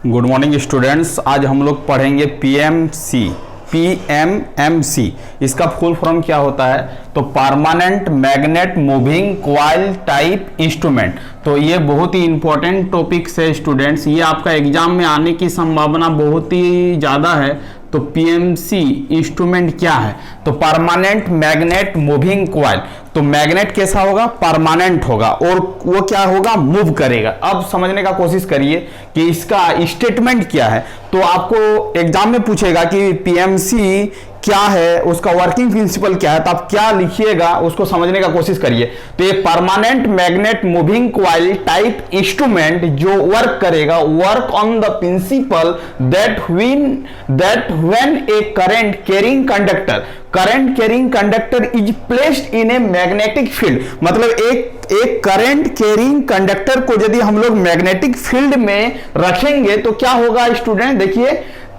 Good morning students. आज हम लोग पढ़ेंगे पीएमएमसी। इसका फुल फॉर्म क्या होता है? तो permanent magnet moving coil type instrument. तो ये बहुत ही इंपॉर्टेंट टॉपिक्स है स्टूडेंट्स, ये आपका एग्जाम में आने की संभावना बहुत ही ज़्यादा है। तो पीएमसी इंस्ट्रूमेंट क्या है? तो परमानेंट मैग्नेट मूविंग कॉइल। तो मैग्नेट कैसा होगा? परमानेंट होगा और वो क्या होगा? मूव करेगा। अब समझने का कोशिश करिए कि इसका स्टेटमेंट क्या है। तो आपको एग्जाम में पूछेगा कि पीएमसी क्या है, उसका वर्किंग प्रिंसिपल क्या है, तो आप क्या लिखिएगा उसको समझने का कोशिश करिए। तो ये permanent magnet moving coil type instrument जो वर्क करेगा, work on the principal that when A current carrying conductor is placed in a magnetic field. मतलब एक करंट कैरिंग कंडक्टर को यदि हम लोग मैग्नेटिक फील्ड में रखेंगे तो क्या होगा स्टूडेंट? देखिए,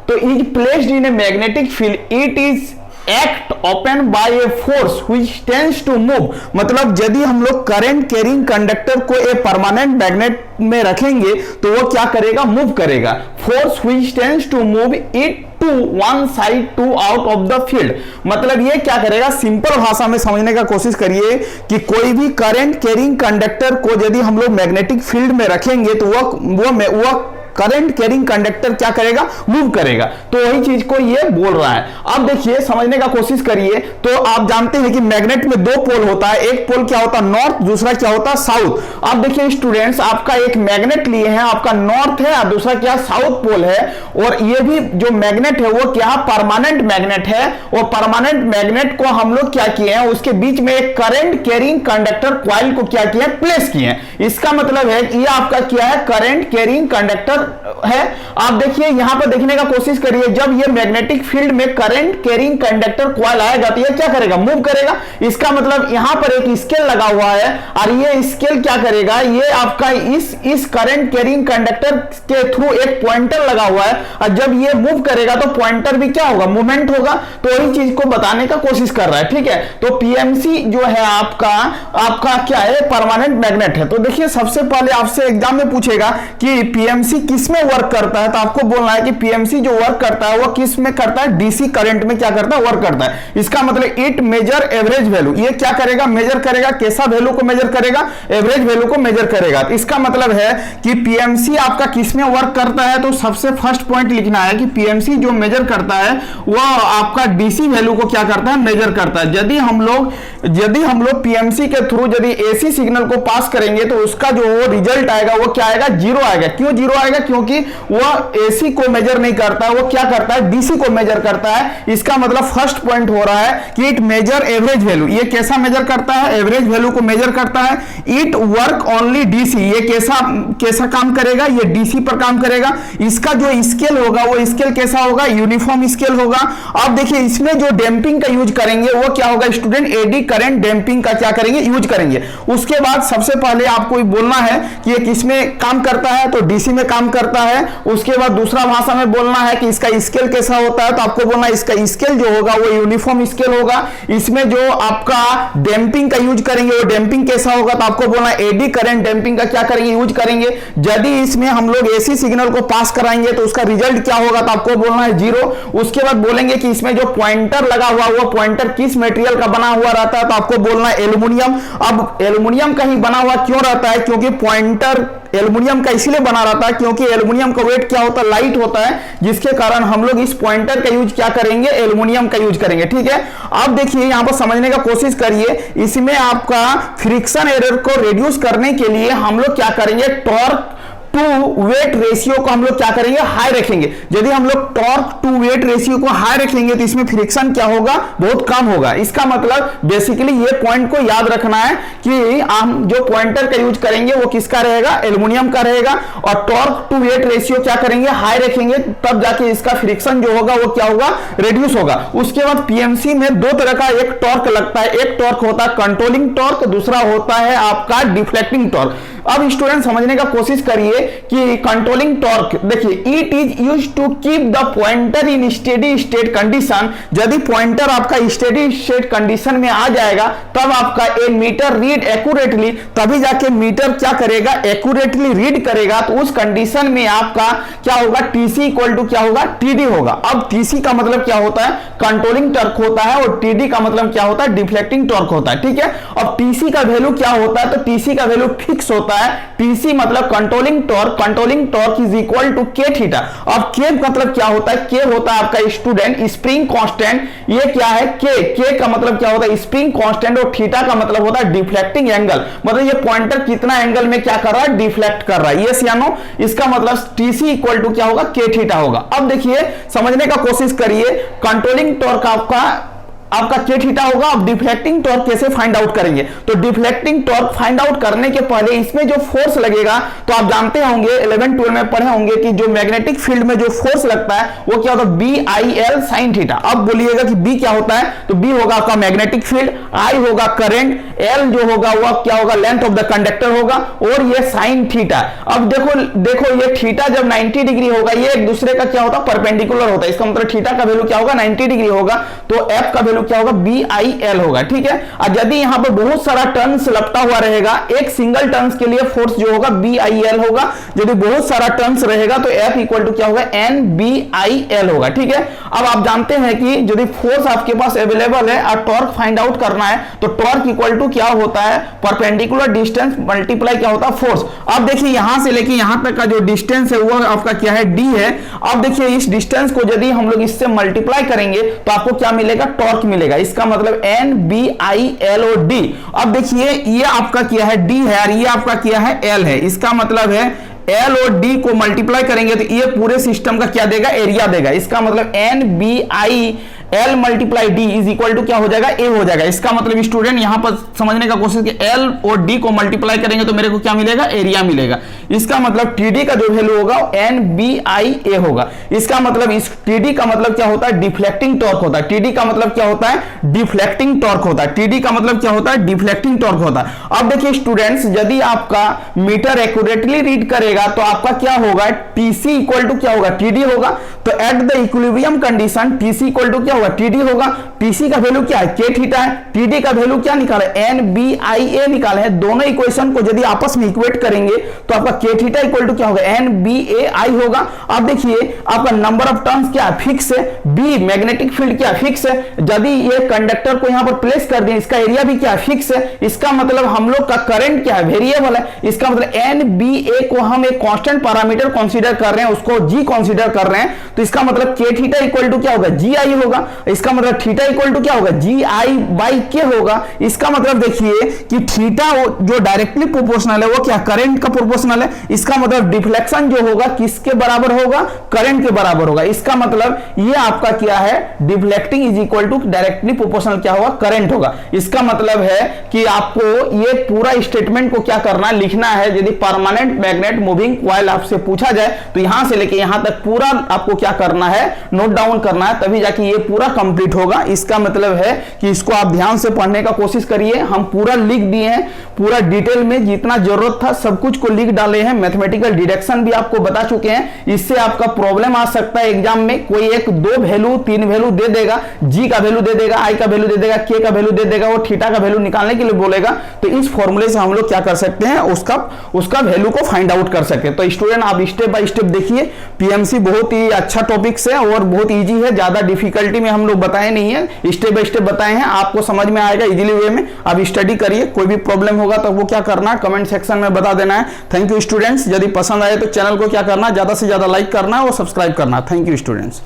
तो is placed in a magnetic field, it is act upon by a force which tends to move. मतलब यदि हम लोग करंट कैरिंग कंडक्टर को ए परमानेंट मैग्नेट में रखेंगे तो वो क्या करेगा? मूव करेगा। Force which tends to move it to one side to out of the field. मतलब ये क्या करेगा? सिंपल भाषा में समझने का कोशिश करिए कि कोई भी करंट कैरिंग कंडक्टर को यदि हम लोग मैग्नेटिक फील्ड में रखेंगे तो वो करंट कैरिंग कंडक्टर क्या करेगा? मूव करेगा। तो वही चीज को ये बोल रहा है। अब देखिए, समझने का कोशिश करिए। तो आप जानते हैं कि मैग्नेट में दो पोल होता है, एक पोल क्या होता है? नॉर्थ, दूसरा क्या होता है? साउथ। अब देखिए स्टूडेंट्स, आपका एक मैग्नेट लिए हैं, आपका नॉर्थ है और दूसरा क्या? साउथ पोल है। और ये भी जो मैग्नेट है वो क्या? परमानेंट मैग्नेट है। और परमानेंट मैग्नेट को हम लोग क्या किए हैं? उसके बीच में एक करंट कैरिंग कंडक्टर कॉइल को क्या किया? प्लेस किए हैं। इसका मतलब है कि ये आपका क्या है? करंट कैरिंग कंडक्टर है। आप देखिए यहां पर देखने का कोशिश करिए, जब ये मैग्नेटिक फील्ड में करंट कैरिंग कंडक्टर कॉइल आएगा तो ये क्या करेगा? मूव करेगा। इसका मतलब यहां पर एक स्केल लगा हुआ है और ये स्केल क्या करेगा? ये आपका इस करंट कैरिंग कंडक्टर के थ्रू एक पॉइंटर लगा हुआ है और जब ये मूव करेगा तो पॉइंटर भी क्या होगा? मूवमेंट होगा। तो वही चीज को बताने का कोशिश कर रहा है। ठीक है, तो पीएमसी जो है आपका क्या है? परमानेंट मैग्नेट है। तो देखिए, सबसे पहले आपसे एग्जाम में पूछेगा कि पीएमसी किसमें वर्क करता है, तो आपको बोलना है कि पीएमसी जो वर्क करता है वो किस में करता है? डीसी करंट में क्या करता है? वर्क करता है। इसका मतलब इट मेजर एवरेज वैल्यू। ये क्या करेगा? मेजर करेगा। कैसा वैल्यू को मेजर करेगा? एवरेज वैल्यू को मेजर करेगा। इसका मतलब है कि पीएमसी आपका किस में वर्क करता है? तो सबसे फर्स्ट पॉइंट लिखना है कि पीएमसी जो मेजर करता है वो आपका डीसी वैल्यू को क्या करता है? मेजर करता है। यदि हम लोग पीएमसी के थ्रू यदि एसी सिग्नल को पास करेंगे तो उसका जो रिजल्ट आएगा वो क्या आएगा? जीरो आएगा। क्यों जीरो आएगा? क्योंकि वो एसी को मेजर नहीं करता, वो क्या करता है? डीसी को मेजर करता है। इसका मतलब फर्स्ट पॉइंट हो रहा है कि इट मेजर एवरेज वैल्यू। ये कैसा मेजर करता है? एवरेज वैल्यू को मेजर करता है। It work only DC. ये कैसा काम करेगा? ये डीसी पर काम करेगा। इसका जो स्केल होगा वो स्केल कैसा होगा? यूनिफॉर्म स्केल होगा। अब देखिए, इसमें जो डैंपिंग का यूज करेंगे वो क्या होगा स्टूडेंट? एडी करंट डैंपिंग का क्या करेंगे? यूज करेंगे। उसके बाद सबसे पहले आपको बोलना है कि ये किसमें काम करता है? तो डीसी में काम करता है। उसके बाद दूसरा भाषा में बोलना है कि इसका स्केल कैसा होता है, तो आपको बोलना है इसका स्केल जो होगा वो यूनिफॉर्म स्केल होगा। इसमें जो आपका डैंपिंग का यूज करेंगे वो डैंपिंग कैसा होगा? तो आपको बोलना है एडी करंट डैंपिंग का क्या करेंगे? यूज करेंगे। यदि इसमें हम लोग एसी सिग्नल को पास कराएंगे तो उसका रिजल्ट क्या होगा? तो आपको बोलना है जीरो। उसके बाद बोलेंगे कि इसमें जो पॉइंटर लगा हुआ वो पॉइंटर किस मटेरियल का बना हुआ रहता है? तो आपको बोलना है एल्युमिनियम। अब एल्युमिनियम का ही बना हुआ क्यों रहता है? क्योंकि पॉइंटर एल्युमिनियम का इसलिए बना रहता है क्योंकि एल्युमिनियम का वेट क्या होता है? लाइट होता है, जिसके कारण हम लोग इस पॉइंटर का यूज क्या करेंगे? एल्युमिनियम का यूज करेंगे। ठीक है, अब देखिए यहां पर समझने का कोशिश करिए। इसमें आपका फ्रिक्शन एरर को रिड्यूस करने के लिए हम लोग क्या करेंगे? टॉर्क टू वेट रेशियो को हम लोग क्या करेंगे? हाई रखेंगे। यदि हम लोग टॉर्क टू वेट रेशियो को हाई रखेंगे तो इसमें फ्रिक्शन क्या होगा? बहुत कम होगा। इसका मतलब बेसिकली ये पॉइंट को याद रखना है कि हम जो पॉइंटर का यूज करेंगे वो किसका रहेगा? एल्युमिनियम का रहेगा। और टॉर्क टू वेट रेशियो क्या करेंगे? हाई रखेंगे, तब जाके इसका फ्रिक्शन जो होगा वो क्या होगा? रिड्यूस होगा। उसके बाद पीएमसी में दो तरह का एक टॉर्क लगता है। एक टॉर्क होता है कंट्रोलिंग टॉर्क, दूसरा होता है आपका डिफ्लेक्टिंग टॉर्क। अब स्टूडेंट समझने का कोशिश करिए कि कंट्रोलिंग टॉर्क, देखिए it is used to keep the pointer in steady state condition. यदि पॉइंटर आपका स्टेडी स्टेट कंडीशन में आ जाएगा तब आपका ए मीटर रीड एक्यूरेटली, तभी जाके मीटर क्या करेगा, एक्यूरेटली रीड करेगा। तो उस कंडीशन में आपका क्या होगा, टीसी इक्वल टू क्या होगा, टीडी होगा। अब टीसी का मतलब क्या होता है, कंट्रोलिंग टॉर्क होता है, और टीडी का मतलब क्या होता है, डिफ्लेक्टिंग टॉर्क होता है। ठीक है, अब टीसी का वैल्यू क्या होता है, तो टीसी का वैल्यू फिक्स होता है। टीसी मतलब controlling torque is equal to K theta. अब के मतलब क्या होता है, के होता है आपका स्टूडेंट स्प्रिंग कांस्टेंट। ये क्या है, के का मतलब क्या होता है, स्प्रिंग कांस्टेंट, और थीटा का मतलब होता है डिफ्लेक्टिंग एंगल। मतलब ये पॉइंटर कितना एंगल में क्या कर रहा है, डिफ्लेक्ट कर रहा है। यस या नो, इसका मतलब टीसी इक्वल टू क्या होगा, के थीटा होगा। अब देखिए समझने का कोशिश करिए, कंट्रोलिंग टॉर्क आपका के थीटा होगा। अब डिफ्लेक्टिंग टॉर्क कैसे फाइंड आउट करेंगे, तो डिफ्लेक्टिंग टॉर्क फाइंड आउट करने के पहले इसमें जो फोर्स लगेगा, तो आप जानते होंगे 11-12 में पढ़े होंगे कि जो मैग्नेटिक फील्ड में जो फोर्स लगता है वो क्या होता है, B I L sine theta. अब बोलिएगा कि बी क्या होता है, तो बी होगा आपका मैग्नेटिक फील्ड, आई होगा करंट, एल जो होगा वह क्या होगा, लेंथ ऑफ द कंडक्टर होगा, और ये साइन थीटा। अब देखो ये थीटा जब 90 डिग्री होगा, ये एक दूसरे का क्या होता है, परपेंडिकुलर होता है। इसका मतलब थीटा का वैल्यू क्या होगा, 90 डिग्री होगा, तो एफ का वैल्यू क्या होगा, बी आई एल होगा। ठीक है, और यदि यहां पर बहुत सारा टर्न्स लपटा हुआ रहेगा, एक सिंगल टर्न्स के लिए फोर्स जो होगा बी आई एल होगा। यदि बहुत सारा टर्न्स रहेगा तो एफ इक्वल टू क्या होगा, एन बी आई एल होगा। ठीक है, अब आप जानते हैं कि यदि फोर्स आपके पास अवेलेबल है और टॉर्क फाइंड आउट करना है, तो टॉर्क इक्वल टू क्या होता है, परपेंडिकुलर डिस्टेंस मल्टीप्लाई क्या होता है, फोर्स। अब देखिए यहां से लेके यहां तक का जो डिस्टेंस है वो आपका क्या है, डी है। अब देखिए इस डिस्टेंस को यदि हम लोग इससे मल्टीप्लाई करेंगे तो आपको क्या मिलेगा, टॉर्क मिलेगा। इसका मतलब एन बी आई एल और डी। अब देखिए ये आपका क्या है, डी है, और ये आपका क्या है, एल है। इसका मतलब है एल और डी को मल्टीप्लाई करेंगे तो ये पूरे सिस्टम का क्या देगा, एरिया देगा। इसका मतलब N B I L multiply D is equal to क्या हो जाएगा, ए हो जाएगा। इसका मतलब स्टूडेंट यहां पर समझने का कोशिश कि एल और डी को मल्टीप्लाई करेंगे तो मेरे को क्या मिलेगा, एरिया मिलेगा। इसका मतलब टीडी का जो वैल्यू होगा एन बी आई ए होगा। इसका मतलब इस टीडी का मतलब क्या होता है, डिफ्लेक्टिंग टॉर्क होता है। टीडी का मतलब क्या होता है, डिफ्लेक्टिंग टॉर्क होता है। टीडी का मतलब क्या होता है, डिफ्लेक्टिंग टॉर्क होता है। अब देखिए स्टूडेंट्स, यदि आपका मीटर एक्यूरेटली रीड करेगा तो आपका क्या होगा, टीसी इक्वल टू क्या होगा, टीडी होगा। तो at the equilibrium condition TC equal to क्या होगा, टीडी होगा। टीसी का वैल्यू क्या है, के थीटा है। टीडी का वैल्यू क्या निकाला, एन बी आई ए निकाला है। दोनों इक्वेशन को यदि आपस में इक्वेट करेंगे तो आपका के थीटा इक्वल टू क्या होगा, एन बी ए आई होगा। अब देखिए आपका नंबर ऑफ टर्न्स क्या है, फिक्स है। बी मैग्नेटिक फील्ड क्या फिक्स है। यदि ये कंडक्टर को यहां पर प्लेस कर दें, इसका एरिया भी क्या फिक्स है। इसका मतलब हम लोग का करंट क्या है, वेरिएबल है। इसका मतलब एन बी ए को हम एक कांस्टेंट पैरामीटर कंसीडर कर रहे हैं, उसको जी कंसीडर कर रहे हैं। तो इसका मतलब के थीटा इक्वल टू क्या होगा, जी आई होगा। इसका मतलब थीटा इक्वल टू क्या होगा, जी आई बाई के होगा। इसका मतलब देखिए कि थीटा जो डायरेक्टली प्रोपोर्शनल है वो क्या, करंट का प्रोपोर्शनल है। इसका मतलब डिफ्लेक्शन जो होगा किसके बराबर होगा, करंट के बराबर होगा। इसका मतलब ये आपका क्या है, deflecting is equal to directly proportional क्या होगा, करंट होगा। इसका मतलब है कि आपको ये पूरा स्टेटमेंट को क्या करना है, लिखना है। यदि परमानेंट मैग्नेट मूविंग कॉइल आपसे पूछा जाए तो यहां से लेके यहां तक पूरा आपको क्या करना है, नोट डाउन करना है, तभी जाके ये पूरा कंप्लीट होगा। इसका मतलब है कि इसको आप ध्यान से पढ़ने का कोशिश करिए। हम पूरा लिख दिए हैं, पूरा डिटेल में जितना जरूरत था सब कुछ को लिख डाले हैं। मैथमेटिकल डिडक्शन भी आपको बता चुके हैं। इससे आपका प्रॉब्लम आ सकता है एग्जाम में, कोई एक दो वैल्यू तीन वैल्यू दे देगा, जी का वैल्यू दे देगा, आई का वैल्यू दे देगा, के का वैल्यू दे देगा, वो थीटा का वैल्यू निकालने के लिए बोलेगा। तो इस फॉर्मूले से हम लोग क्या कर सकते हैं, उसका वैल्यू को फाइंड आउट कर सकते हैं। तो स्टूडेंट आप स्टेप बाय स्टेप देखिए, पीएमसी बहुत ही अच्छा टॉपिक्स है और बहुत ईजी है, ज्यादा डिफिकल्टी में हम लोग बताए नहीं है, स्टेप बाय स्टेप बताए हैं। आपको समझ में आएगा इजीली वे में। आप स्टडी करिए, कोई भी प्रॉब्लम होगा तो वो क्या करना है, कमेंट सेक्शन में बता देना है। Thank you students. यदि पसंद आए तो चैनल को क्या करना है, ज्यादा से ज्यादा लाइक करना है और सब्सक्राइब करना है। Thank you students.